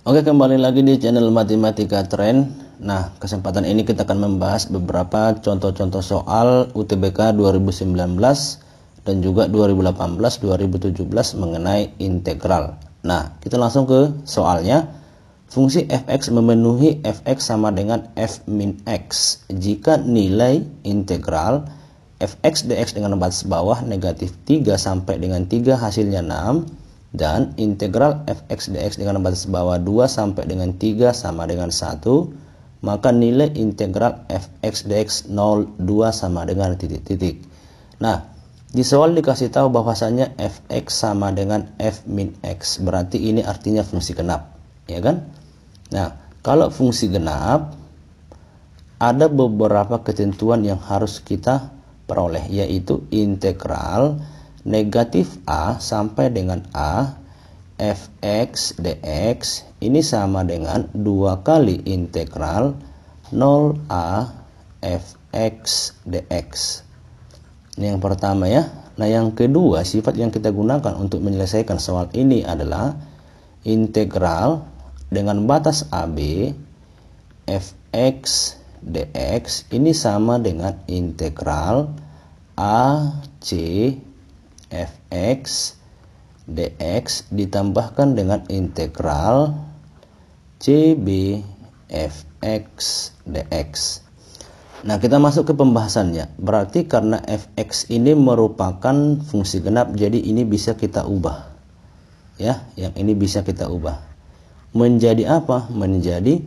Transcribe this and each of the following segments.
Oke, kembali lagi di channel Matematika Trend. Nah, kesempatan ini kita akan membahas beberapa contoh-contoh soal UTBK 2019 dan juga 2018-2017 mengenai integral. Nah, kita langsung ke soalnya. Fungsi fx memenuhi fx sama dengan f min x jika nilai integral fx dx dengan batas bawah negatif 3 sampai dengan 3 hasilnya 6 dan integral fx dx dengan batas bawah 2 sampai dengan 3 sama dengan 1, maka nilai integral fx dx 0, 2 sama dengan titik-titik. Nah, di soal dikasih tahu bahwasanya fx sama dengan f min x, berarti ini artinya fungsi genap, ya kan? Nah, kalau fungsi genap ada beberapa ketentuan yang harus kita peroleh, yaitu integral negatif a sampai dengan a fx dx ini sama dengan 2 kali integral 0a fx dx. Ini yang pertama ya. Nah, yang kedua, sifat yang kita gunakan untuk menyelesaikan soal ini adalah integral dengan batas AB fx dx ini sama dengan integral AC fx dx ditambahkan dengan integral CB fx dx. Nah, kita masuk ke pembahasannya. Berarti karena fx ini merupakan fungsi genap, jadi ini bisa kita ubah. Ya, yang ini bisa kita ubah. Menjadi apa? Menjadi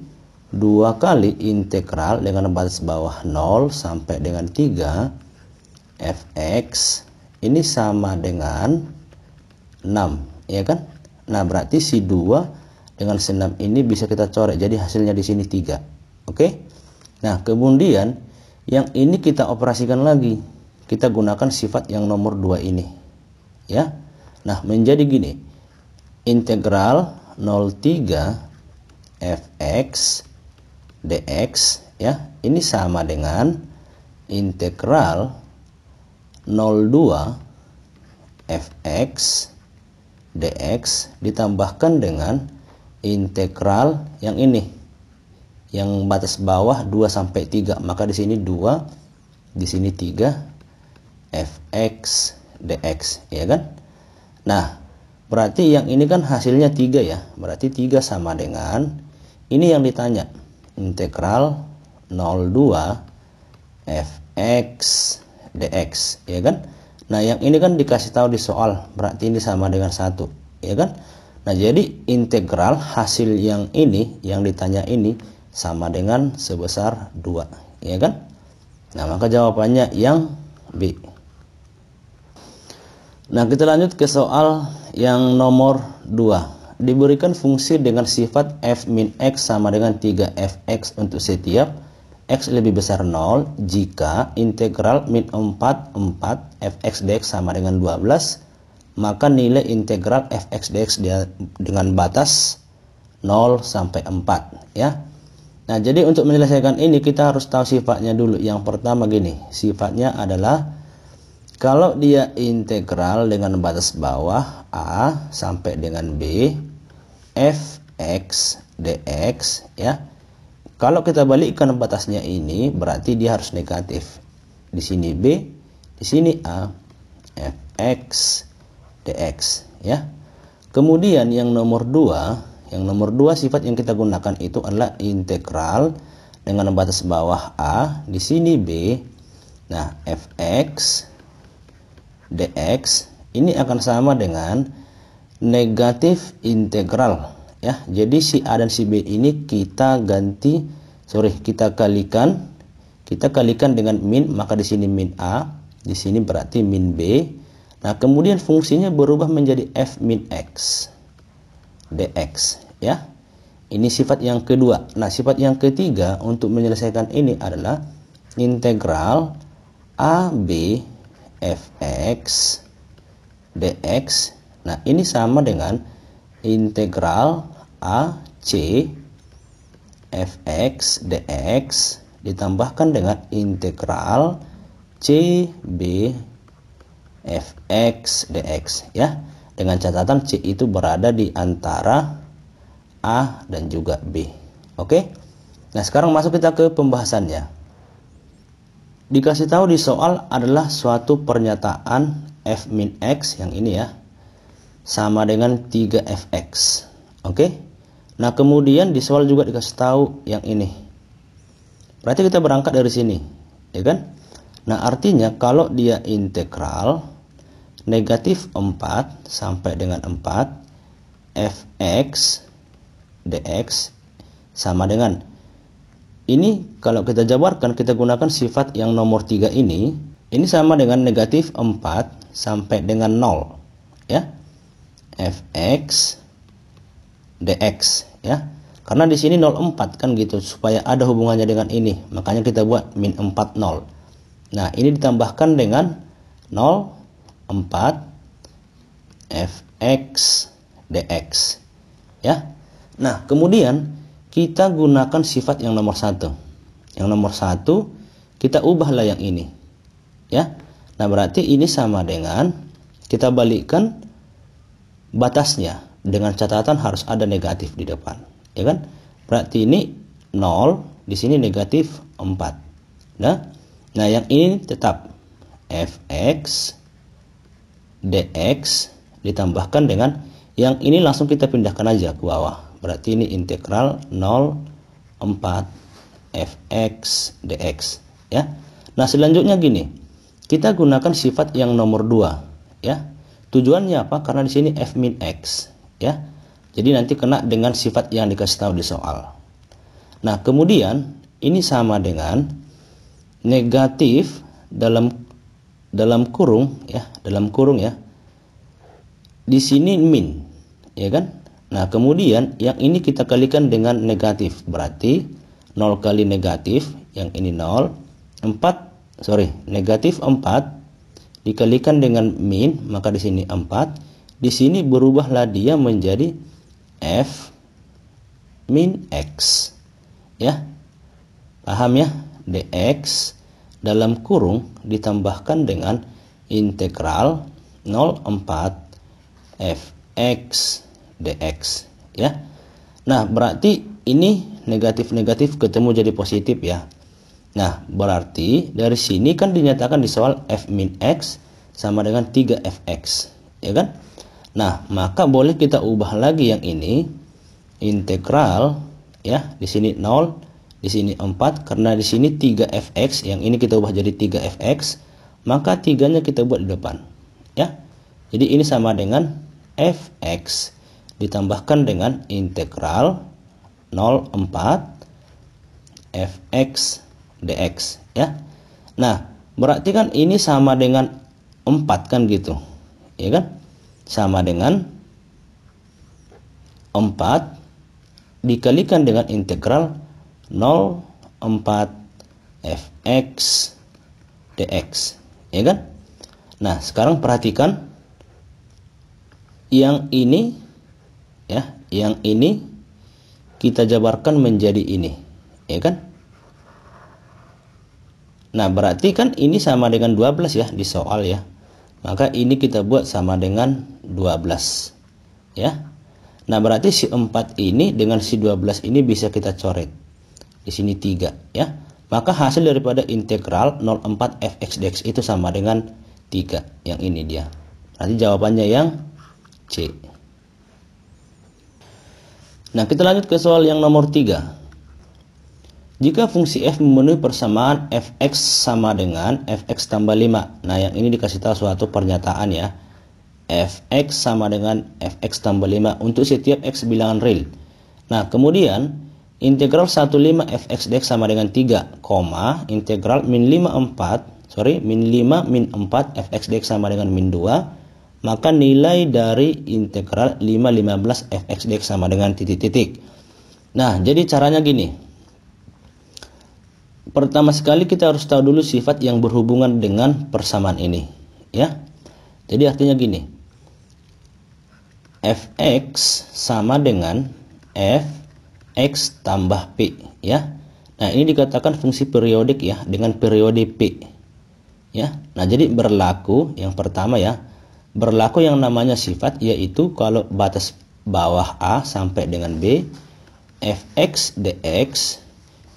2 kali integral dengan batas bawah 0 sampai dengan 3 fx ini sama dengan 6, ya kan? Nah, berarti si 2 dengan 6 ini bisa kita coret, jadi hasilnya di sini 3. Oke? Nah, kemudian yang ini kita operasikan lagi. Kita gunakan sifat yang nomor 2 ini. Ya. Nah, menjadi gini. Integral 03 fx dx ya, ini sama dengan integral 02 fx dx ditambahkan dengan integral yang ini yang batas bawah 2 sampai 3, maka di sini 2, di sini 3 fx dx, ya kan? Nah, berarti yang ini kan hasilnya 3 ya. Berarti 3 sama dengan ini yang ditanya. Integral 02 fx dx, ya kan? Nah, yang ini kan dikasih tahu di soal. Berarti ini sama dengan 1, ya kan? Nah, jadi integral hasil yang ini yang ditanya ini sama dengan sebesar 2, ya kan? Nah, maka jawabannya yang B. Nah, kita lanjut ke soal yang nomor 2. Diberikan fungsi dengan sifat f min x sama dengan 3fx untuk setiap x lebih besar 0 jika integral min 4 fx dx sama dengan 12, maka nilai integral fx dx dengan batas 0 sampai 4, ya. Nah, jadi untuk menyelesaikan ini kita harus tahu sifatnya dulu. Yang pertama gini, sifatnya adalah kalau dia integral dengan batas bawah A sampai dengan B fx dx ya. Kalau kita balikkan batasnya ini berarti dia harus negatif. Di sini B, di sini A fx dx ya. Kemudian yang nomor 2, sifat yang kita gunakan itu adalah integral dengan batas bawah A, di sini B. Nah, fx dx ini akan sama dengan negatif integral ya. Jadi si A dan si B ini kita kalikan dengan min, maka di sini min A, di sini berarti min B. Nah, kemudian fungsinya berubah menjadi f min x dx ya. Ini sifat yang kedua. Nah, sifat yang ketiga untuk menyelesaikan ini adalah integral AB fx dx. Nah, ini sama dengan integral AC fx dx ditambahkan dengan integral CB fx dx ya. Dengan catatan C itu berada di antara A dan juga B. Oke. Nah, sekarang masuk kita ke pembahasannya. Dikasih tahu di soal adalah suatu pernyataan f min x yang ini ya, sama dengan 3fx. Oke. Nah, kemudian di soal juga dikasih tahu yang ini. Berarti kita berangkat dari sini, ya kan? Nah, artinya kalau dia integral negatif 4 sampai dengan 4 fx dx sama dengan ini, kalau kita jabarkan kita gunakan sifat yang nomor 3 ini sama dengan negatif 4 sampai dengan 0 ya, fx dx ya, karena di sini 0,4 kan gitu, supaya ada hubungannya dengan ini, makanya kita buat min 4 0. Nah, ini ditambahkan dengan 0,4 fx dx ya. Nah, kemudian kita gunakan sifat yang nomor 1. Yang nomor 1 kita ubahlah yang ini ya. Nah, berarti ini sama dengan, kita balikkan batasnya dengan catatan harus ada negatif di depan, ya kan? Berarti ini 0, di sini negatif 4. Nah, yang ini tetap fx dx ditambahkan dengan yang ini, langsung kita pindahkan aja ke bawah. Berarti ini integral 0,4 fx dx ya. Nah, selanjutnya gini, kita gunakan sifat yang nomor 2 ya. Tujuannya apa? Karena di sini f min x ya. Jadi nanti kena dengan sifat yang dikasih tahu di soal. Nah, kemudian ini sama dengan negatif dalam kurung ya, di sini min, ya kan? Nah, kemudian yang ini kita kalikan dengan negatif, berarti 0 kali negatif, yang ini 0, negatif 4 dikalikan dengan min, maka di sini 4. Di sini berubahlah dia menjadi f min x. Ya. Paham ya? dx dalam kurung ditambahkan dengan integral 0,4 fx dx ya. Nah, berarti ini negatif-negatif ketemu jadi positif ya. Nah, berarti dari sini kan dinyatakan di soal f min x sama dengan 3fx, ya kan? Nah, maka boleh kita ubah lagi yang ini integral ya, di sini 0, di sini 4, karena di sini 3fx, yang ini kita ubah jadi 3fx, maka 3-nya kita buat di depan ya. Jadi ini sama dengan fx ditambahkan dengan integral 0,4 fx dx ya. Nah, berarti kan ini sama dengan 4 kan gitu, ya kan? Sama dengan 4 dikalikan dengan integral 0,4 fx dx, ya kan? Nah, sekarang perhatikan yang ini ya, yang ini kita jabarkan menjadi ini, ya kan? Nah, berarti kan ini sama dengan 12 ya di soal ya. Maka ini kita buat sama dengan 12 ya. Nah, berarti si 4 ini dengan si 12 ini bisa kita coret. Di sini 3 ya. Maka hasil daripada integral 0,4 fx dx itu sama dengan 3. Yang ini dia. Nanti jawabannya yang C. Nah, kita lanjut ke soal yang nomor 3. Jika fungsi f memenuhi persamaan fx sama dengan fx tambah 5. Nah, yang ini dikasih tahu suatu pernyataan ya. Fx sama dengan fx tambah 5 untuk setiap x bilangan real. Nah, kemudian integral 15 fx dx sama dengan 3, integral min 5 min 4 fx dx sama dengan min 2. Maka nilai dari integral 15 fx dx sama dengan titik-titik. Nah, jadi caranya gini. Pertama sekali kita harus tahu dulu sifat yang berhubungan dengan persamaan ini, ya. Jadi artinya gini. Fx sama dengan fx tambah p, ya. Nah, ini dikatakan fungsi periodik ya, dengan periode p. Ya. Nah, jadi berlaku yang pertama ya. Berlaku yang namanya sifat, yaitu kalau batas bawah A sampai dengan B, fx dx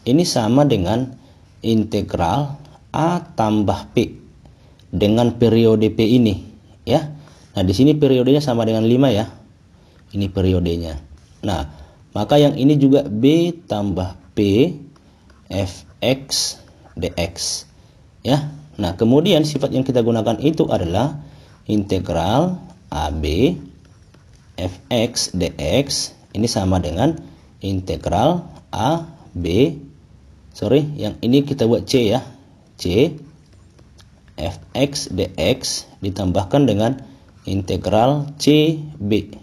ini sama dengan integral A tambah P dengan periode P ini, ya. Nah, di sini periodenya sama dengan 5 ya. Ini periodenya. Nah, maka yang ini juga B tambah P fx dx, ya. Nah, kemudian sifat yang kita gunakan itu adalah integral AB fx dx ini sama dengan integral yang ini kita buat C ya, C fx dx ditambahkan dengan integral CB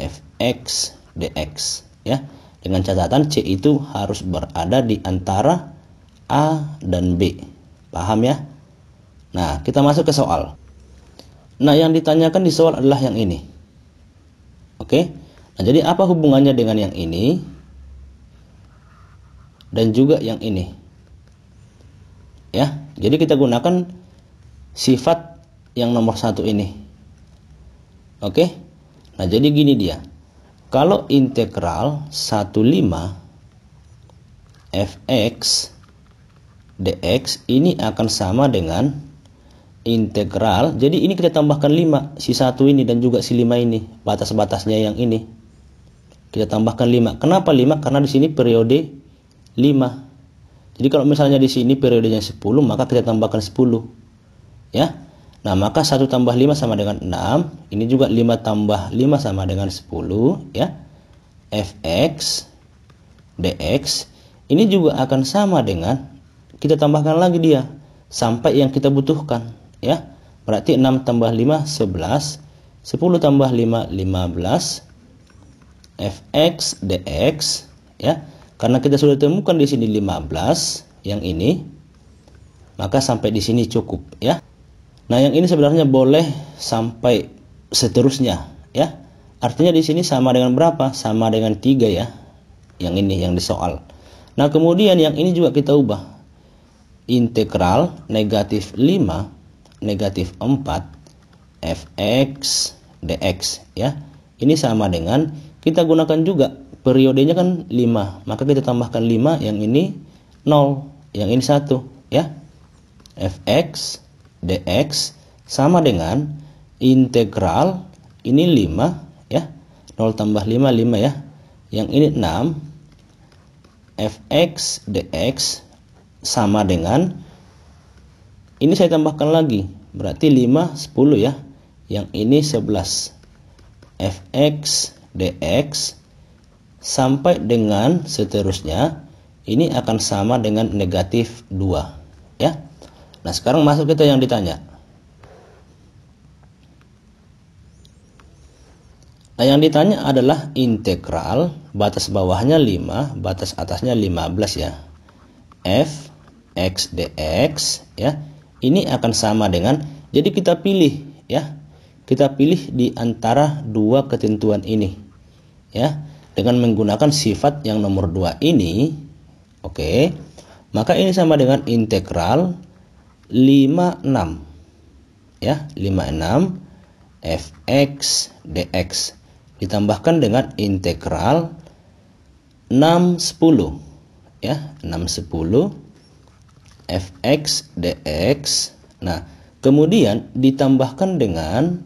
fx dx, ya, dengan catatan C itu harus berada di antara A dan B. Paham ya? Nah, kita masuk ke soal. Nah, yang ditanyakan di soal adalah yang ini. Oke. Nah, jadi apa hubungannya dengan yang ini dan juga yang ini? Ya, jadi kita gunakan sifat yang nomor 1 ini. Oke. Nah, jadi gini dia. Kalau integral 15 fx dx ini akan sama dengan integral, jadi ini kita tambahkan 5, si 1 ini dan juga si 5 ini, batas-batasnya yang ini. Kita tambahkan 5. Kenapa 5? Karena di sini periode 5. Jadi kalau misalnya di sini periodenya 10, maka kita tambahkan 10. Ya. Nah, maka 1 tambah 5 sama dengan 6. Ini juga 5 tambah 5 sama dengan 10, ya. Fx dx ini juga akan sama dengan, kita tambahkan lagi dia sampai yang kita butuhkan, ya. Berarti 6 tambah 5 11, 10 tambah 5 15 fx dx, ya. Karena kita sudah temukan di sini 15 yang ini, maka sampai di sini cukup, ya. Nah, yang ini sebenarnya boleh sampai seterusnya, ya. Artinya di sini sama dengan berapa? Sama dengan 3 ya. Yang ini yang disoal. Nah, kemudian yang ini juga kita ubah. Integral negatif 5 negatif 4 fx dx, ya. Ini sama dengan, kita gunakan juga periodenya kan 5, maka kita tambahkan 5, yang ini 0, yang ini 1, ya. Fx dx sama dengan integral ini 5, ya. 0 tambah 5 5, ya. Yang ini 6 fx dx sama dengan, ini saya tambahkan lagi, berarti 5 10, ya. Yang ini 11 fx dx sampai dengan seterusnya ini akan sama dengan negatif 2, ya. Nah, sekarang masuk kita yang ditanya. Nah, yang ditanya adalah integral, batas bawahnya 5, batas atasnya 15, ya. F x dx, ya. Ini akan sama dengan, jadi kita pilih, ya. Kita pilih di antara dua ketentuan ini, ya. Dengan menggunakan sifat yang nomor 2 ini, oke. Maka ini sama dengan integral 56, ya, 56 fx dx ditambahkan dengan integral 610, ya, 610 fx dx. Nah, kemudian ditambahkan dengan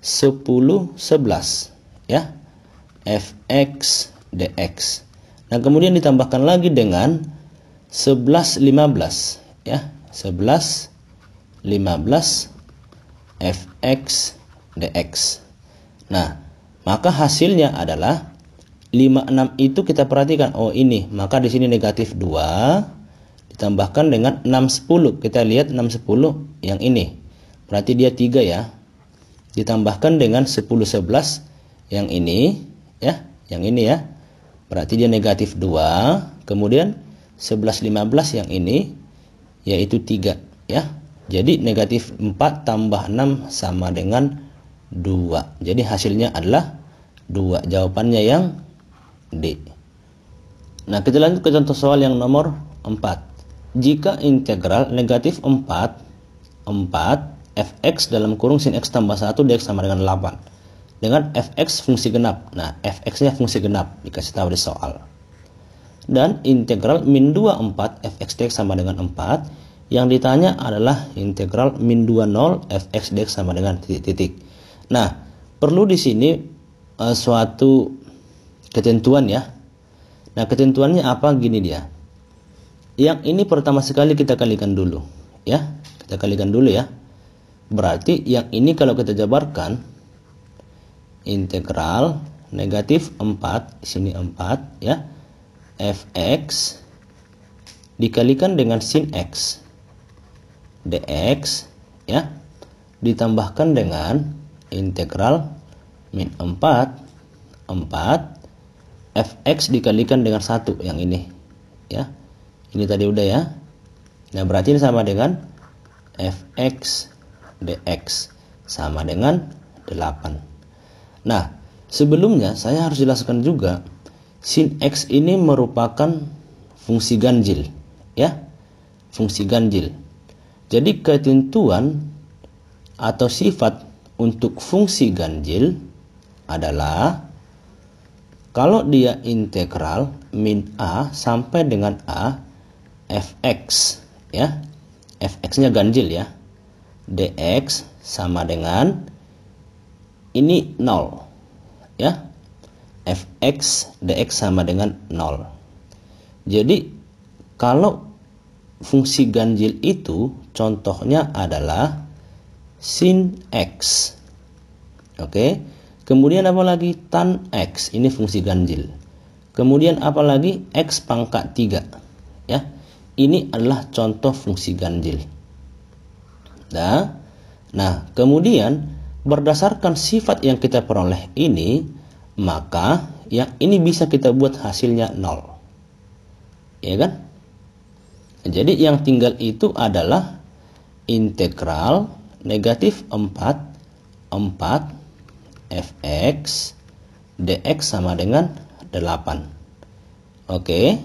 10 11, ya, fx dx. Nah, kemudian ditambahkan lagi dengan 11 15, ya, 11 15 fx dx. Nah, maka hasilnya adalah 56 itu kita perhatikan, oh ini, maka di sini negatif 2 ditambahkan dengan 610. Kita lihat 610 yang ini. Berarti dia 3, ya. Ditambahkan dengan 10 11 yang ini, ya, yang ini, ya. Berarti dia negatif 2, kemudian 11 15 yang ini yaitu 3, ya. Jadi negatif 4 tambah 6 sama dengan 2. Jadi hasilnya adalah 2. Jawabannya yang D. Nah, kita lanjut ke contoh soal yang nomor 4. Jika integral negatif 4 fx dalam kurung sin x tambah 1 dx sama dengan 8. dengan fx fungsi genap. Nah, fx-nya fungsi genap dikasih tahu di soal. Dan integral min 2 4 fx dx sama dengan 4. Yang ditanya adalah integral min 2 0 fx dx sama dengan titik-titik. Nah, perlu di sini suatu ketentuan ya. Nah, ketentuannya apa? Gini dia. Yang ini pertama sekali kita kalikan dulu ya. Kita kalikan dulu ya. Berarti yang ini kalau kita jabarkan integral negatif 4, sini 4 ya, fx dikalikan dengan sin x dx ya, ditambahkan dengan integral min 4 fx dikalikan dengan 1 yang ini ya. Ini tadi udah ya. Nah, berarti ini sama dengan fx dx sama dengan 8. Nah, sebelumnya saya harus jelaskan juga sin x ini merupakan fungsi ganjil ya, fungsi ganjil. Jadi ketentuan atau sifat untuk fungsi ganjil adalah kalau dia integral min a sampai dengan a fx ya, fx-nya ganjil ya, dx sama dengan ini 0 ya, fx dx sama dengan 0. Jadi kalau fungsi ganjil itu contohnya adalah sin x. Oke. Kemudian apa lagi? Tan x, ini fungsi ganjil. Kemudian apa lagi? X pangkat 3 ya. Ini adalah contoh fungsi ganjil. Nah, kemudian berdasarkan sifat yang kita peroleh ini, maka yang ini bisa kita buat hasilnya 0. Ya kan? Jadi yang tinggal itu adalah integral negatif 4 fx dx sama dengan 8. Oke.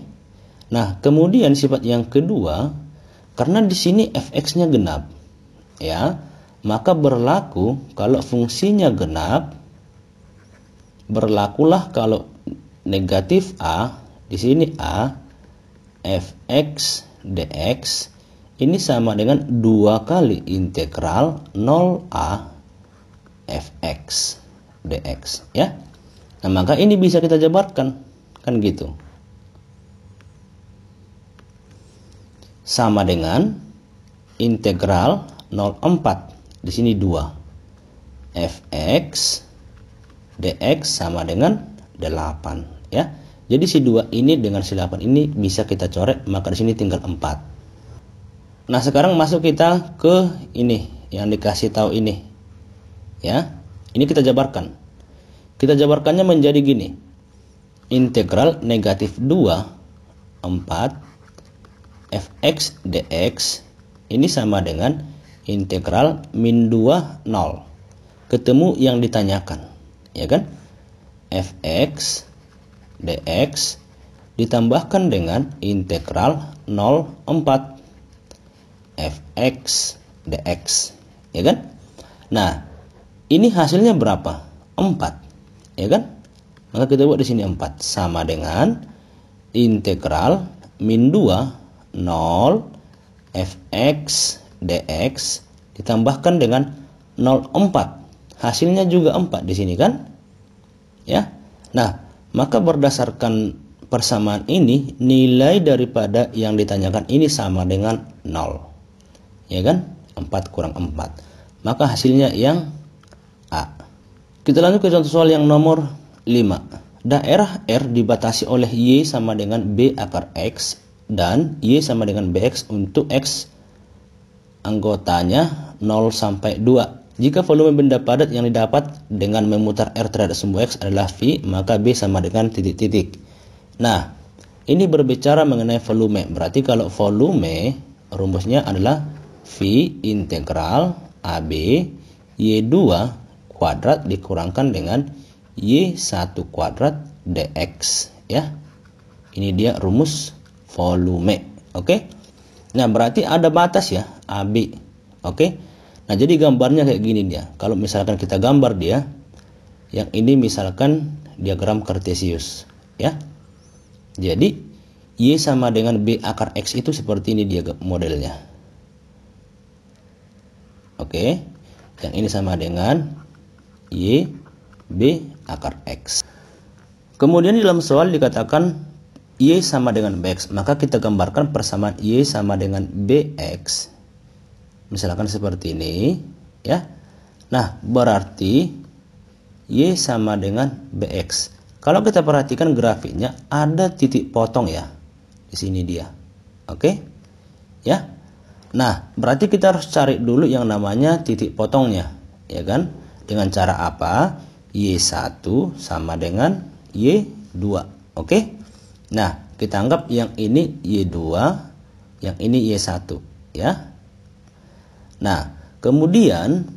Nah, kemudian sifat yang kedua, karena di sini fx-nya genap ya, maka berlaku kalau fungsinya genap, berlakulah kalau negatif a, di sini a, fx dx ini sama dengan 2 kali integral 0a fx dx ya. Nah, maka ini bisa kita jabarkan kan gitu. Sama dengan integral 0,4 di sini 2 fx dx sama dengan 8 ya. Jadi si 2 ini dengan si 8 ini bisa kita coret, maka di sini tinggal 4. Nah, sekarang masuk kita ke ini yang dikasih tahu ini ya. Ini kita jabarkan. Kita jabarkannya menjadi gini. Integral negatif 2 4 fx dx ini sama dengan integral min 2 0. Ketemu yang ditanyakan ya kan, fx dx ditambahkan dengan integral 0,4 fx dx ya kan. Nah, ini hasilnya berapa? 4 ya kan. Maka kita buat di sini 4 sama dengan integral min 2 0 fx dx ditambahkan dengan 0,4. Hasilnya juga 4 di sini kan? Ya. Nah, maka berdasarkan persamaan ini, nilai daripada yang ditanyakan ini sama dengan 0. Ya kan? 4 kurang 4. Maka hasilnya yang A. Kita lanjut ke contoh soal yang nomor 5. Daerah R dibatasi oleh Y sama dengan B akar X dan Y sama dengan BX untuk X anggotanya 0 sampai 2. Jika volume benda padat yang didapat dengan memutar R terhadap sumbu X adalah V, maka B sama dengan titik-titik. Nah, ini berbicara mengenai volume. Berarti kalau volume, rumusnya adalah V integral AB Y2 kuadrat dikurangkan dengan Y1 kuadrat dx ya. Ini dia rumus volume. Oke. Nah, berarti ada batas ya AB. Oke. Nah, jadi gambarnya kayak gini dia. Kalau misalkan kita gambar dia, Yang ini misalkan diagram kartesius, ya. Jadi Y sama dengan B akar X itu seperti ini dia modelnya. Oke. Yang ini sama dengan Y B akar X. Kemudian di dalam soal dikatakan Y sama dengan BX, maka kita gambarkan persamaan Y sama dengan BX. Misalkan seperti ini, ya. Nah, berarti Y sama dengan BX. Kalau kita perhatikan grafiknya ada titik potong ya. Di sini dia. Oke? Ya. Nah, berarti kita harus cari dulu yang namanya titik potongnya, ya kan? Dengan cara apa? Y1 sama dengan Y2. Oke? Nah, kita anggap yang ini Y2, yang ini Y1, ya. Nah, kemudian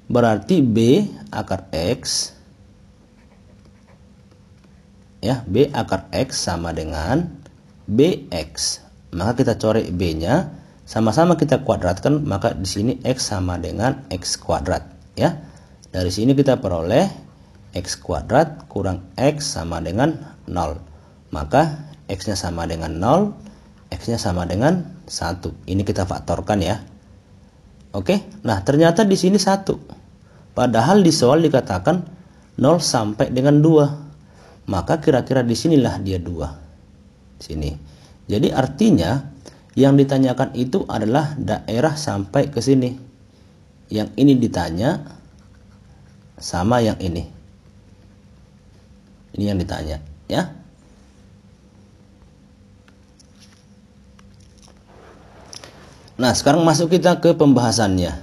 berarti B akar X, ya, B akar X sama dengan BX. Maka kita coret B-nya, sama-sama kita kuadratkan, maka di sini X sama dengan X kuadrat, ya. Dari sini kita peroleh X kuadrat kurang X sama dengan 0. Maka X-nya sama dengan 0, X-nya sama dengan 1. Ini kita faktorkan ya. Oke, nah ternyata di sini 1. Padahal di soal dikatakan 0 sampai dengan 2. Maka kira-kira di sinilah dia 2. Sini. Jadi artinya yang ditanyakan itu adalah daerah sampai ke sini. Yang ini ditanya sama yang ini. Ini yang ditanya, ya. Nah, sekarang masuk kita ke pembahasannya.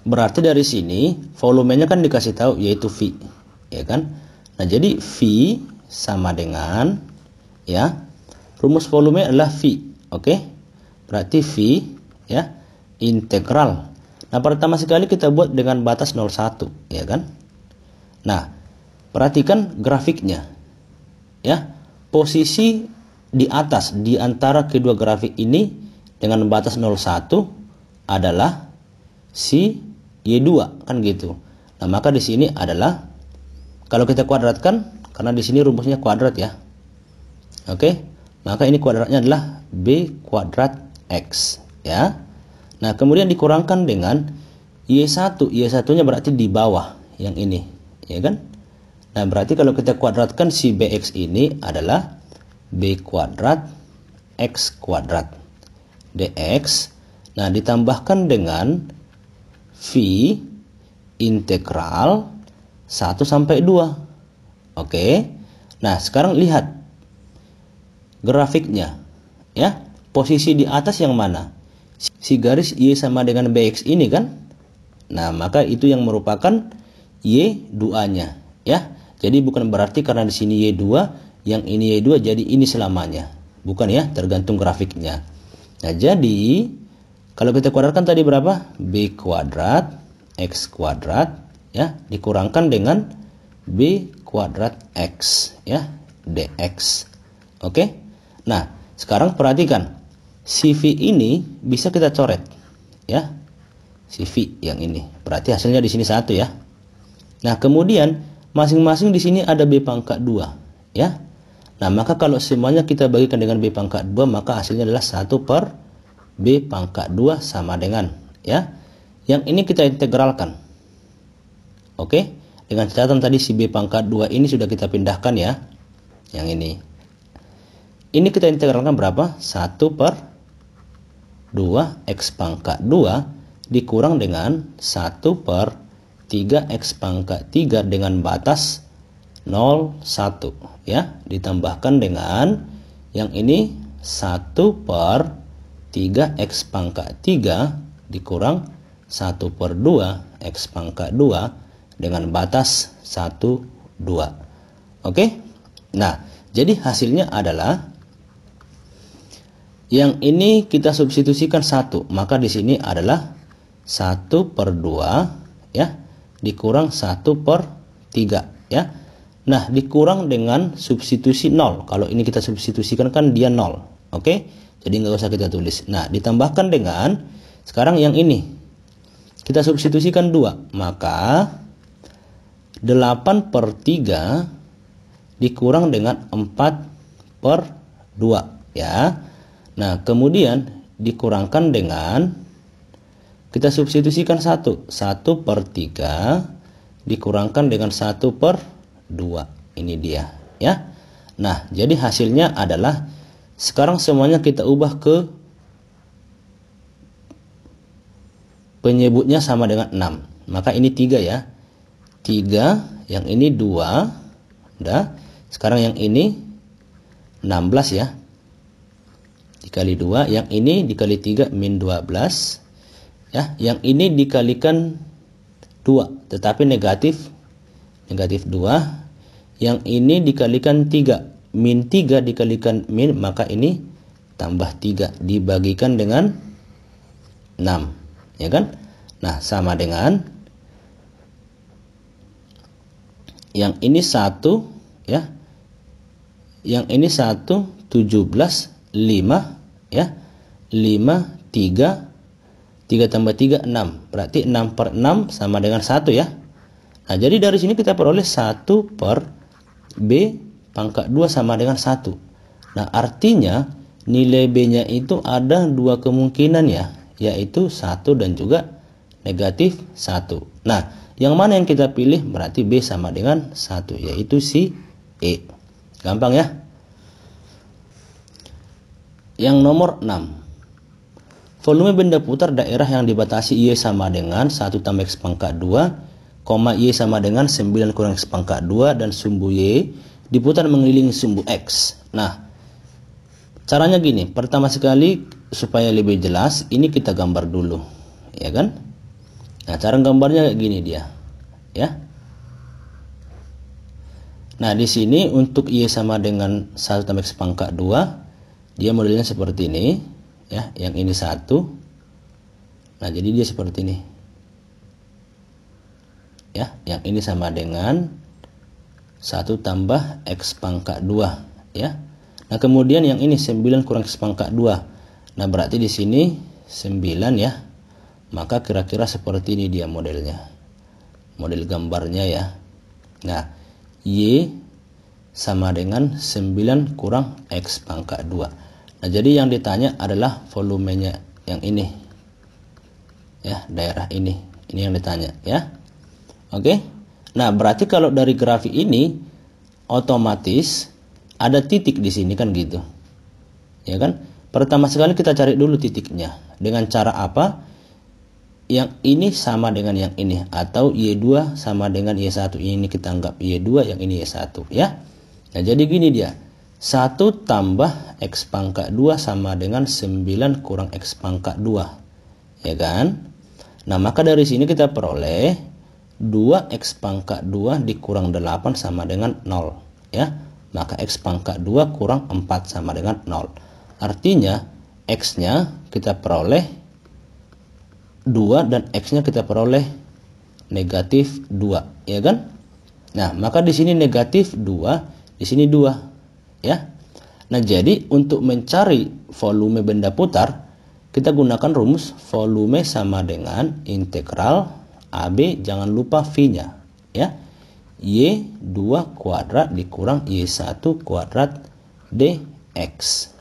Berarti dari sini volumenya kan dikasih tahu yaitu V, ya kan? Nah, jadi V sama dengan, ya, rumus volume adalah V, oke? Berarti V, ya, integral. Nah, pertama sekali kita buat dengan batas 0,1, ya kan? Nah, perhatikan grafiknya, ya. Posisi di atas di antara kedua grafik ini dengan batas 0,1 adalah si Y2 kan gitu. Nah, maka di sini adalah kalau kita kuadratkan, karena di sini rumusnya kuadrat ya. Oke. Maka ini kuadratnya adalah B kuadrat X, ya. Nah, kemudian dikurangkan dengan Y1. Y1-nya berarti di bawah yang ini, ya kan? Nah, berarti kalau kita kuadratkan si BX ini adalah B kuadrat X kuadrat dx. Nah, ditambahkan dengan V integral 1 sampai 2. Oke. Nah, sekarang lihat grafiknya, ya. Posisi di atas yang mana? Si garis Y sama dengan BX ini kan? Nah, maka itu yang merupakan Y2-nya, ya. Jadi bukan berarti karena di sini Y2, yang ini Y2 jadi ini selamanya. Bukan ya, tergantung grafiknya. Nah, jadi kalau kita kuadratkan tadi berapa? B kuadrat X kuadrat, ya, dikurangkan dengan B kuadrat X, ya, dx. Oke. Nah, sekarang perhatikan si V ini bisa kita coret, ya, si V yang ini. Berarti hasilnya di sini 1 ya. Nah, kemudian masing-masing di sini ada B pangkat 2, ya. Nah, maka kalau semuanya kita bagikan dengan B pangkat 2, maka hasilnya adalah 1 per B pangkat 2 sama dengan, ya. Yang ini kita integralkan. Oke. Dengan catatan tadi si B pangkat 2 ini sudah kita pindahkan ya. Yang ini. Ini kita integralkan berapa? 1 per 2 X pangkat 2 dikurang dengan 1 per 3 X pangkat 3 dengan batas 0,1, ya. Ditambahkan dengan yang ini 1 per 3 X pangkat 3 dikurang 1 per 2 X pangkat 2 dengan batas 1, 2. Oke. Nah, jadi hasilnya adalah yang ini kita substitusikan 1, maka di sini adalah 1 per 2, ya, dikurang 1 per 3, ya. Nah, dikurang dengan substitusi 0. Kalau ini kita substitusikan kan dia 0. Oke. Jadi nggak usah kita tulis. Nah, ditambahkan dengan sekarang yang ini kita substitusikan 2, maka 8/3 dikurang dengan 4/2 ya. Nah, kemudian dikurangkan dengan, kita substitusikan 1 1/3 dikurangkan dengan 1/2. Ini dia ya. Nah, jadi hasilnya adalah, sekarang semuanya kita ubah ke penyebutnya sama dengan 6. Maka ini 3 ya. 3, yang ini 2. Udah. Sekarang yang ini 16 ya. Dikali 2, yang ini dikali 3 min 12. Ya, yang ini dikalikan 2, tetapi negatif 2. Yang ini dikalikan 3, min 3 dikalikan min, maka ini tambah 3 dibagikan dengan 6, ya kan? Nah, sama dengan yang ini 1 ya. Yang ini 1 17 5 ya. 5 3 3 tambah 3 6. Berarti 6/6 sama dengan 1 ya. Nah, jadi dari sini kita peroleh 1/b² sama dengan 1. Nah, artinya nilai B-nya itu ada 2 kemungkinan ya, yaitu 1 dan juga negatif 1. Nah, yang mana yang kita pilih? Berarti B sama dengan 1, yaitu si E. Gampang ya. Yang nomor 6. Volume benda putar daerah yang dibatasi Y sama dengan 1 tambah X²2, Y sama dengan 9 kurang X²2, dan sumbu Y diputar mengelilingi sumbu X. Nah, caranya gini. Pertama sekali, supaya lebih jelas, ini kita gambar dulu, ya kan? Nah, cara gambarnya kayak gini dia, ya. Nah, di sini untuk Y sama dengan 1 tambah X²2, dia modelnya seperti ini, ya. Yang ini 1. Nah, jadi dia seperti ini. Ya, yang ini sama dengan 1 tambah X²2, ya. Nah, kemudian yang ini 9 kurang X²2. Nah, berarti di sini 9 ya. Maka kira-kira seperti ini dia modelnya. Model gambarnya ya. Nah, Y sama dengan 9 kurang X²2. Nah, jadi yang ditanya adalah volumenya yang ini. Ya, daerah ini. Ini yang ditanya ya. Oke. Nah, berarti kalau dari grafik ini otomatis ada titik di sini kan gitu. Ya kan? Pertama sekali kita cari dulu titiknya. Dengan cara apa? Yang ini sama dengan yang ini, atau Y2 sama dengan Y1. Ini kita anggap Y2, yang ini Y1 ya. Nah, jadi gini dia. 1 tambah X² sama dengan 9 kurang X². Ya kan? Nah, maka dari sini kita peroleh 2X² dikurang 8 sama dengan 0 ya. Maka X² kurang 4 sama dengan 0. Artinya X-nya kita peroleh 2 dan X-nya kita peroleh negatif 2, ya kan? Nah, maka di sini negatif 2, di sini 2 ya. Nah, jadi untuk mencari volume benda putar, kita gunakan rumus volume sama dengan integral AB, jangan lupa V-nya ya. Y2 kuadrat dikurang Y1 kuadrat dx.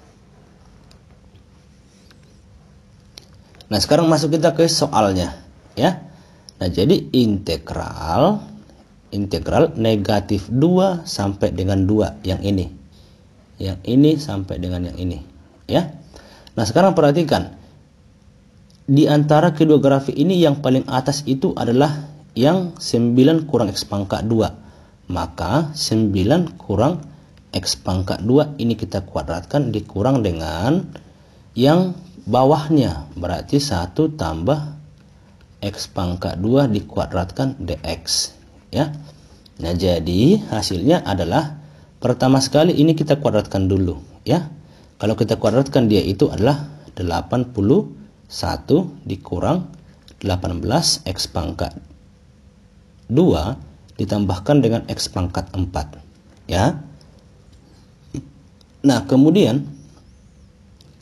Nah, sekarang masuk kita ke soalnya ya. Nah, jadi integral negatif 2 sampai dengan 2, yang ini. Yang ini sampai dengan yang ini ya. Nah, sekarang perhatikan. Di antara kedua grafik ini yang paling atas itu adalah yang 9 kurang X². Maka 9 kurang X² ini kita kuadratkan dikurang dengan yang bawahnya. Berarti 1 tambah X² dikuadratkan dx ya. Nah, jadi hasilnya adalah pertama sekali ini kita kuadratkan dulu ya. Kalau kita kuadratkan dia itu adalah 81 dikurang 18 X² ditambahkan dengan X² 4 ya. Nah, kemudian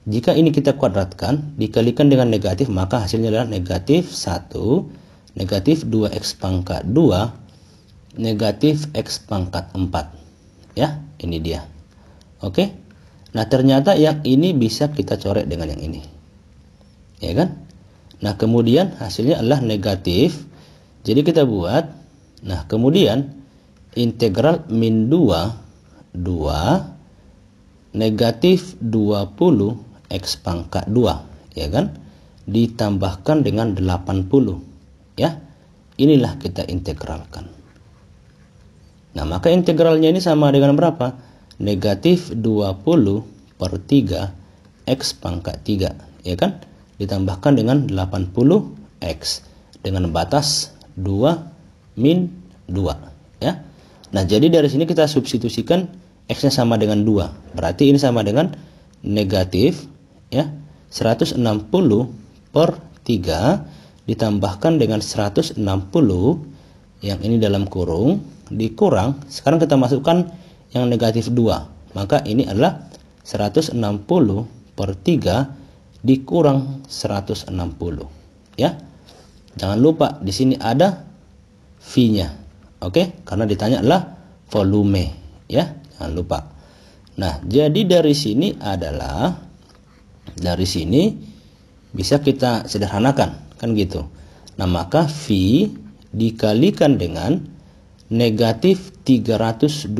jika ini kita kuadratkan dikalikan dengan negatif, maka hasilnya adalah negatif 1 negatif 2 X² negatif X pangkat 4. Ya, ini dia. Oke. Nah, ternyata yang ini bisa kita coret dengan yang ini. Ya kan? Nah, kemudian hasilnya adalah negatif. Jadi kita buat, nah kemudian integral min 2 negatif 20 X pangkat 2, ya kan? Ditambahkan dengan 80, ya. Inilah kita integralkan. Nah, maka integralnya ini sama dengan berapa? Negatif 20 per 3 X pangkat 3, ya kan? Ditambahkan dengan 80 X dengan batas 2 min 2, ya. Nah, jadi dari sini kita substitusikan X-nya sama dengan 2. Berarti ini sama dengan negatif, ya, 160 per 3 ditambahkan dengan 160 yang ini dalam kurung dikurang, sekarang kita masukkan yang negatif 2. Maka ini adalah 160 per 3 dikurang 160, ya. Jangan lupa di sini ada V-nya. Oke, karena ditanya adalah volume, ya. Jangan lupa. Nah, jadi dari sini bisa kita sederhanakan, kan gitu. Nah, maka V dikalikan dengan negatif 320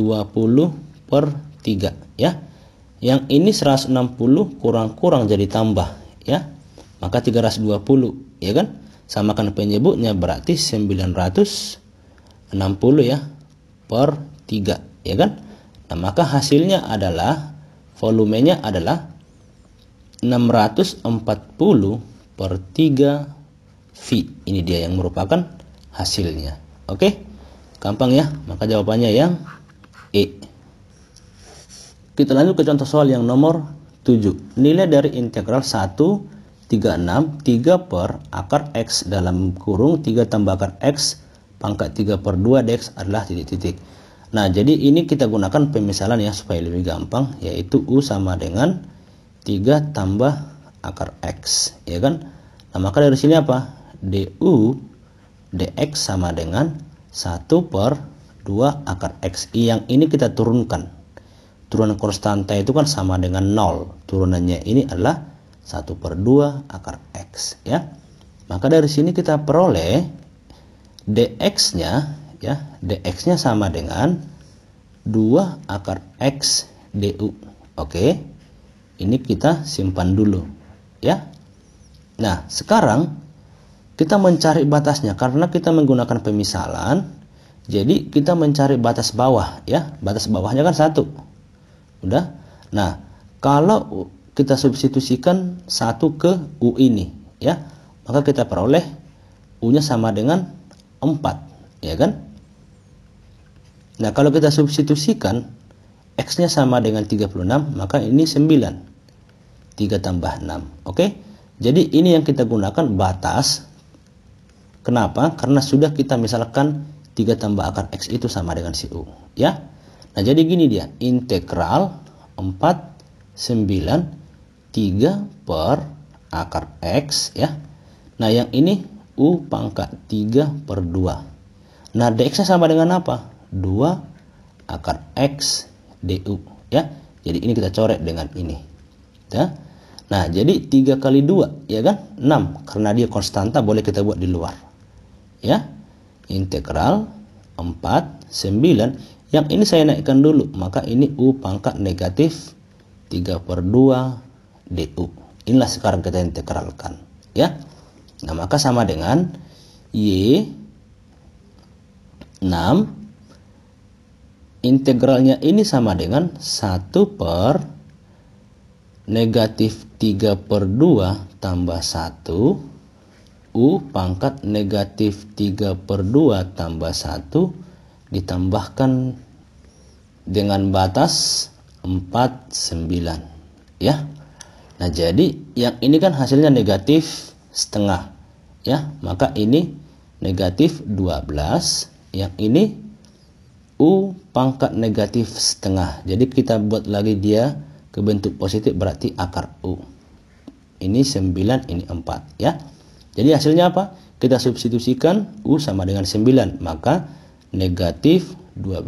per 3, ya. Yang ini 160 kurang-kurang jadi tambah, ya. Maka 320, ya kan? Samakan penyebutnya berarti 960, ya, per 3, ya kan? Nah, maka hasilnya adalah volumenya adalah 640 per 3 V. Ini dia yang merupakan hasilnya. Oke? Gampang ya? Maka jawabannya yang E. Kita lanjut ke contoh soal yang nomor 7. Nilai dari integral 1 36 3 per akar X dalam kurung 3 tambah akar X pangkat 3 per 2 dx adalah titik-titik. Nah, jadi ini kita gunakan pemisalan ya supaya lebih gampang, yaitu U sama dengan 3 tambah akar X, ya kan? Nah, maka dari sini apa? du dx sama dengan 1 per 2 akar X. Yang ini kita turunkan. Turunan konstanta itu kan sama dengan 0. Turunannya ini adalah 1 per 2 akar X, ya. Maka dari sini kita peroleh dx-nya, ya, dx-nya sama dengan 2 akar X du. Oke. Ini kita simpan dulu, ya. Nah, sekarang kita mencari batasnya karena kita menggunakan pemisalan. Jadi kita mencari batas bawah, ya. Batas bawahnya kan 1. Udah. Nah, kalau kita substitusikan 1 ke U ini, ya, maka kita peroleh U-nya sama dengan 4, ya kan? Nah, kalau kita substitusikan X-nya sama dengan 36, maka ini 9. 3 tambah 6. Oke? Jadi ini yang kita gunakan batas. Kenapa? Karena sudah kita misalkan 3 tambah akar X itu sama dengan si U, ya. Nah, jadi gini dia, integral 9 3 per akar X, ya. Nah, yang ini U pangkat 3 per 2. Nah, dx-nya sama dengan apa? 2 akar X du, ya. Jadi ini kita coret dengan ini, ya. Nah, jadi 3 kali 2, ya kan? 6, karena dia konstanta boleh kita buat di luar, ya. Integral 9, yang ini saya naikkan dulu, maka ini U pangkat negatif 3 per 2 du. Inilah sekarang kita integralkan, ya. Nah, maka sama dengan Y 6, integralnya ini sama dengan 1 per negatif 3 per 2 tambah 1 U pangkat negatif 3 per 2 tambah 1 ditambahkan dengan batas 49, ya. Nah, jadi yang ini kan hasilnya negatif setengah, ya. Maka ini negatif 12, yang ini U pangkat negatif setengah. Jadi kita buat lagi dia ke bentuk positif, berarti akar U. Ini 9, ini 4, ya. Jadi hasilnya apa? Kita substitusikan U sama dengan 9, maka negatif 12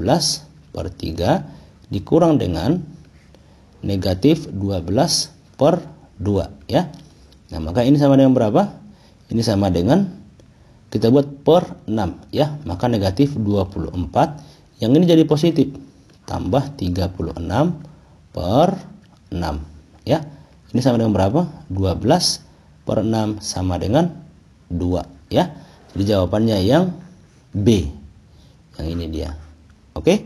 per 3 dikurang dengan negatif 12 per 2 ya. Nah, maka ini sama dengan berapa? Ini sama dengan, kita buat per 6 ya, maka negatif 24, yang ini jadi positif, tambah 36 per 6 ya. Ini sama dengan berapa? 12 per 6 sama dengan 2 ya. Jadi jawabannya yang B. Yang ini dia. Oke.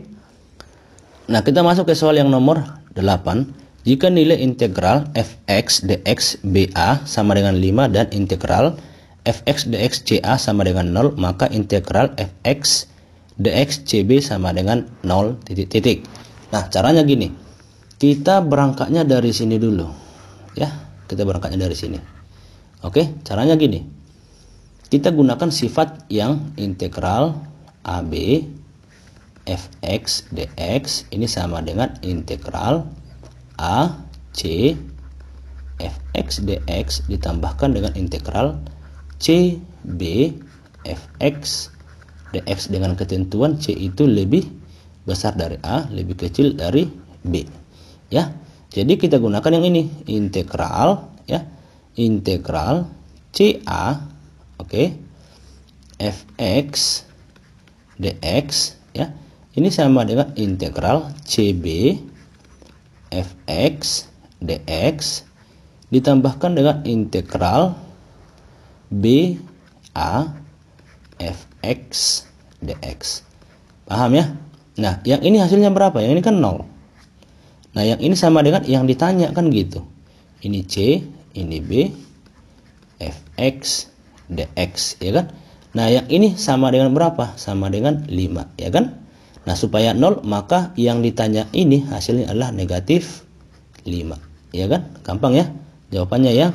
Nah, kita masuk ke soal yang nomor 8. Jika nilai integral fx dx BA sama dengan 5 dan integral fx dx CA sama dengan 0, maka integral fx dx CB sama dengan 0 titik. Nah, caranya gini. Kita berangkatnya dari sini dulu. Ya, kita berangkatnya dari sini. Oke, caranya gini. Kita gunakan sifat yang integral AB fx dx ini sama dengan integral AC fx dx ditambahkan dengan integral CB fx dx dengan ketentuan C itu lebih besar dari A, lebih kecil dari B. Ya. Jadi kita gunakan yang ini, integral ya. Integral CA, oke. Fx dx ya. Ini sama dengan integral CB fx dx ditambahkan dengan integral BA fx dx. Paham ya? Nah, yang ini hasilnya berapa? Yang ini kan 0. Nah, yang ini sama dengan yang ditanya kan gitu. Ini C, ini B fx dx ya kan? Nah, yang ini sama dengan berapa? Sama dengan 5 ya kan? Nah, supaya 0 maka yang ditanya ini hasilnya adalah negatif 5 ya kan? Gampang ya? Jawabannya yang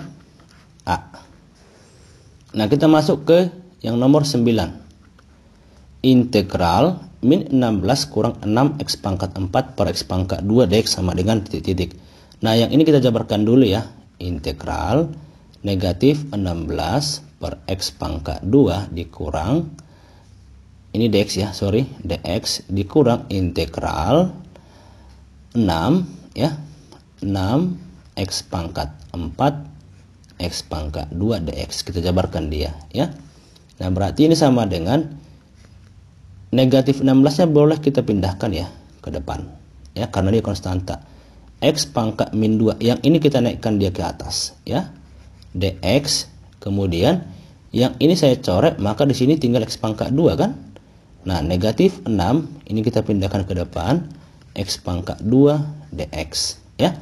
A. Nah, kita masuk ke yang nomor 9. Integral min 16 kurang 6 x pangkat 4 per x pangkat 2 dx sama dengan titik-titik. Nah, yang ini kita jabarkan dulu ya. Integral negatif 16 per x pangkat 2 dikurang, ini dx ya, sorry, dx dikurang integral 6 ya, 6 x pangkat 4 x pangkat 2 dx. Kita jabarkan dia ya. Nah, berarti ini sama dengan negatif 16 nya boleh kita pindahkan ya ke depan ya, karena dia konstanta. X pangkat min 2 yang ini kita naikkan dia ke atas ya, dx. Kemudian yang ini saya coret, maka di sini tinggal x pangkat 2 kan. Nah, negatif 6 ini kita pindahkan ke depan, x pangkat 2 dx ya.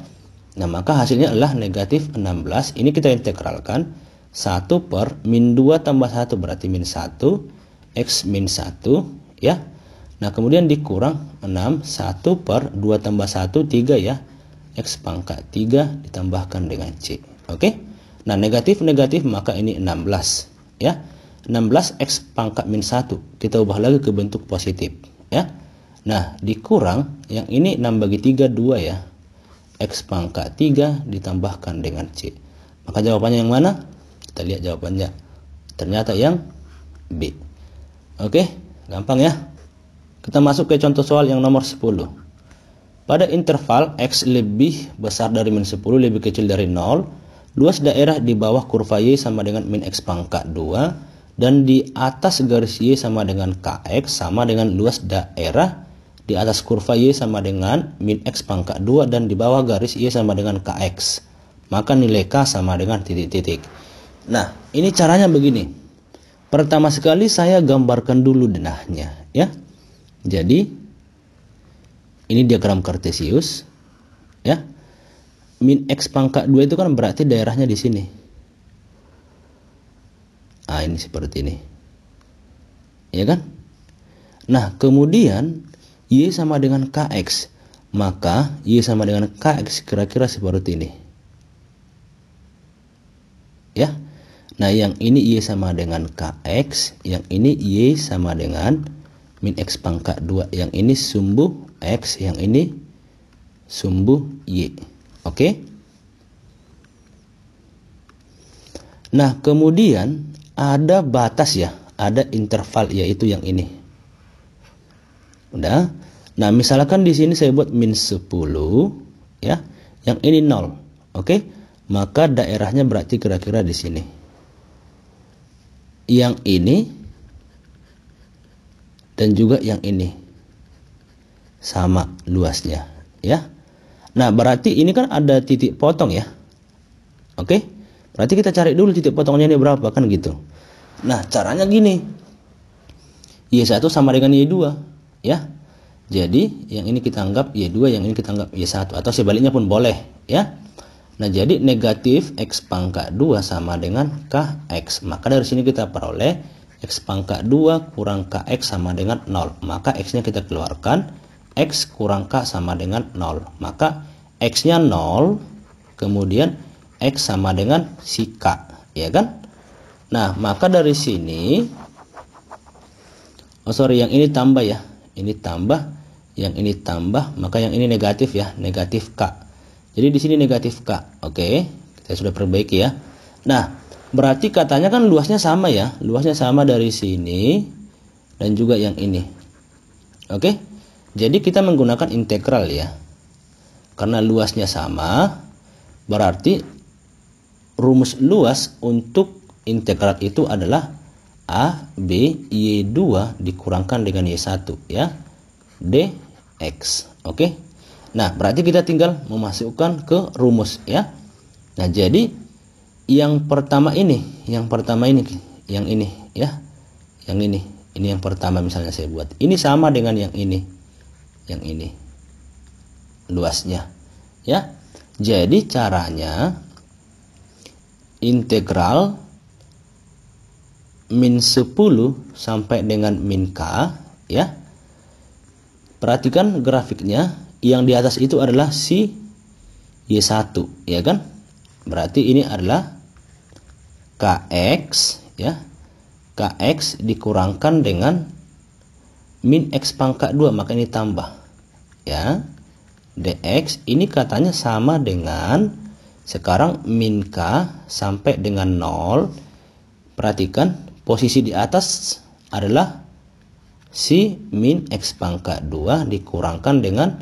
Nah, maka hasilnya adalah negatif 16. Ini kita integralkan 1 per min 2 tambah 1 berarti min 1 x min 1 ya. Nah, kemudian dikurang 6, 1 per 2 tambah 1 3 ya, x pangkat 3 ditambahkan dengan c. Oke. Nah, negatif maka ini 16 ya. 16 x pangkat min 1 kita ubah lagi ke bentuk positif ya. Nah, dikurang yang ini 6 bagi 3 2 ya, x pangkat 3 ditambahkan dengan c. Maka jawabannya yang mana? Kita lihat jawabannya, ternyata yang B. Oke, gampang ya. Kita masuk ke contoh soal yang nomor 10. Pada interval x lebih besar dari min 10 lebih kecil dari 0, luas daerah di bawah kurva y sama dengan min x pangkat 2 dan di atas garis y sama dengan kx sama dengan luas daerah di atas kurva y sama dengan min x pangkat 2 dan di bawah garis y sama dengan kx. Maka nilai k sama dengan titik-titik. Nah, ini caranya begini. Pertama sekali saya gambarkan dulu denahnya ya. Jadi ini diagram kartesius ya. Min x pangkat 2 itu kan berarti daerahnya di sini. Nah, ini seperti ini. Ya kan? Nah, kemudian y sama dengan kx. Maka y sama dengan kx kira-kira seperti ini. Ya. Nah, yang ini y sama dengan kx, yang ini y sama dengan min x pangkat 2. Yang ini sumbu x, yang ini sumbu y. Oke? Nah, kemudian ada batas ya, ada interval, yaitu yang ini. Udah. Nah, misalkan di sini saya buat min 10 ya. Yang ini 0. Oke? Maka daerahnya berarti kira-kira di sini. Yang ini dan juga yang ini sama luasnya ya. Nah, berarti ini kan ada titik potong ya. Oke? Berarti kita cari dulu titik potongnya ini berapa kan gitu. Nah, caranya gini. Y1 sama dengan Y2 ya. Jadi yang ini kita anggap Y2, yang ini kita anggap Y1, atau sebaliknya pun boleh ya. Nah, jadi negatif X pangkat 2 sama dengan Kx. Maka dari sini kita peroleh X pangkat 2 kurang Kx sama dengan 0. Maka X-nya kita keluarkan. X kurang K sama dengan 0. Maka X-nya 0, kemudian X sama dengan si K. Ya kan? Nah, maka dari sini, yang ini tambah ya. Ini tambah, yang ini tambah, maka yang ini negatif ya, negatif K. Jadi di sini negatif K. Oke, kita sudah perbaiki ya. Nah, berarti katanya kan luasnya sama ya. Luasnya sama dari sini dan juga yang ini. Oke. Jadi kita menggunakan integral ya. Karena luasnya sama, berarti rumus luas untuk integral itu adalah A, B, Y2 dikurangkan dengan Y1 ya. dx. Oke. Nah, berarti kita tinggal memasukkan ke rumus ya. Nah, jadi yang pertama ini ya. Ini yang pertama misalnya saya buat. Ini sama dengan yang ini. Yang ini luasnya ya. Jadi caranya integral min 10 sampai dengan min K ya. Perhatikan grafiknya, yang di atas itu adalah si Y1 ya kan. Berarti ini adalah Kx ya. Kx dikurangkan dengan min X pangkat 2, maka ini tambah ya. Dx ini katanya sama dengan sekarang min K sampai dengan 0. Perhatikan posisi di atas adalah si min X pangkat 2 dikurangkan dengan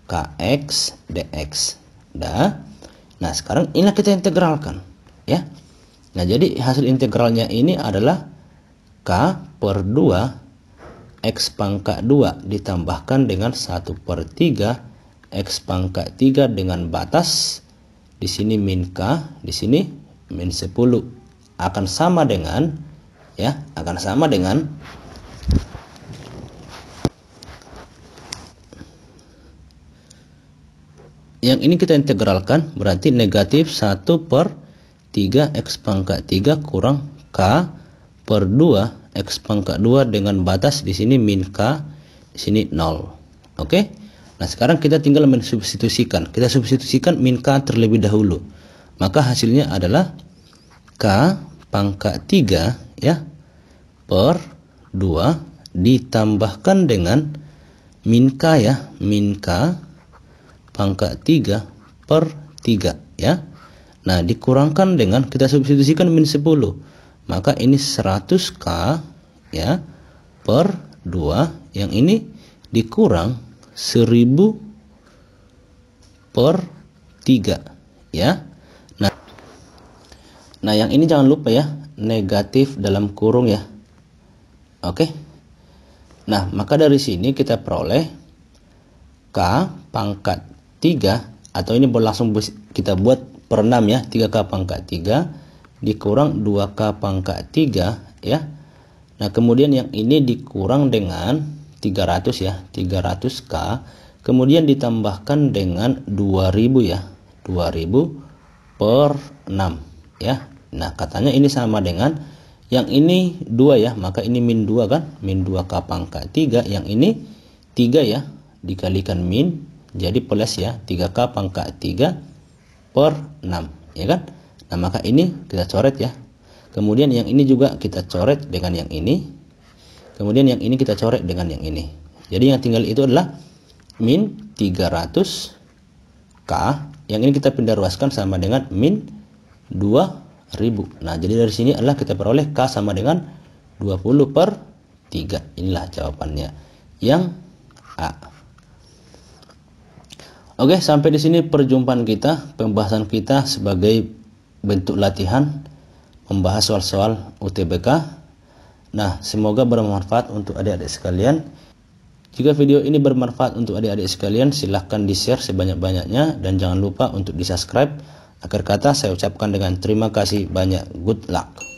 Kx dx. Nah, sekarang inilah kita integralkan ya. Nah, jadi hasil integralnya ini adalah K per 2 X pangkat 2 ditambahkan dengan 1/3 X pangkat 3 dengan batas di sini min K, di sini min 10 akan sama dengan ya, yang ini kita integralkan, berarti negatif 1/3 X pangkat 3 kurang K per 2 X pangkat 2 dengan batas di sini min K, di sini 0. Oke. Nah, sekarang kita tinggal mensubstitusikan. Kita substitusikan min K terlebih dahulu. Maka hasilnya adalah K pangkat 3 ya per 2 ditambahkan dengan min K ya, min K pangkat 3 per 3 ya. Nah, dikurangkan dengan kita substitusikan min 10. Maka ini 100K ya per 2, yang ini dikurang 1000 per 3 ya. Nah, yang ini jangan lupa ya, negatif dalam kurung ya. Oke. Nah, maka dari sini kita peroleh K pangkat 3, atau ini langsung kita buat per 6 ya, 3K pangkat 3 dikurang 2K pangkat 3 ya. Nah, kemudian yang ini dikurang dengan 300 ya, 300K, kemudian ditambahkan dengan 2000 ya, 2000 per 6 ya. Nah, katanya ini sama dengan yang ini 2 ya, maka ini min 2 kan, min 2K pangkat 3, yang ini 3 ya, dikalikan min jadi plus ya, 3K pangkat 3 per 6 ya kan. Nah, maka ini kita coret ya. Kemudian yang ini juga kita coret dengan yang ini. Kemudian yang ini kita coret dengan yang ini. Jadi yang tinggal itu adalah min 300K. Yang ini kita pindah ruaskan sama dengan min 2000. Nah, jadi dari sini adalah kita peroleh K sama dengan 20/3. Inilah jawabannya yang A. Oke, sampai di sini perjumpaan kita, pembahasan kita sebagai bentuk latihan membahas soal-soal UTBK. Nah, semoga bermanfaat untuk adik-adik sekalian. Jika video ini bermanfaat untuk adik-adik sekalian, silahkan di-share sebanyak-banyaknya dan jangan lupa untuk di-subscribe. Akhir kata saya ucapkan dengan terima kasih banyak. Good luck.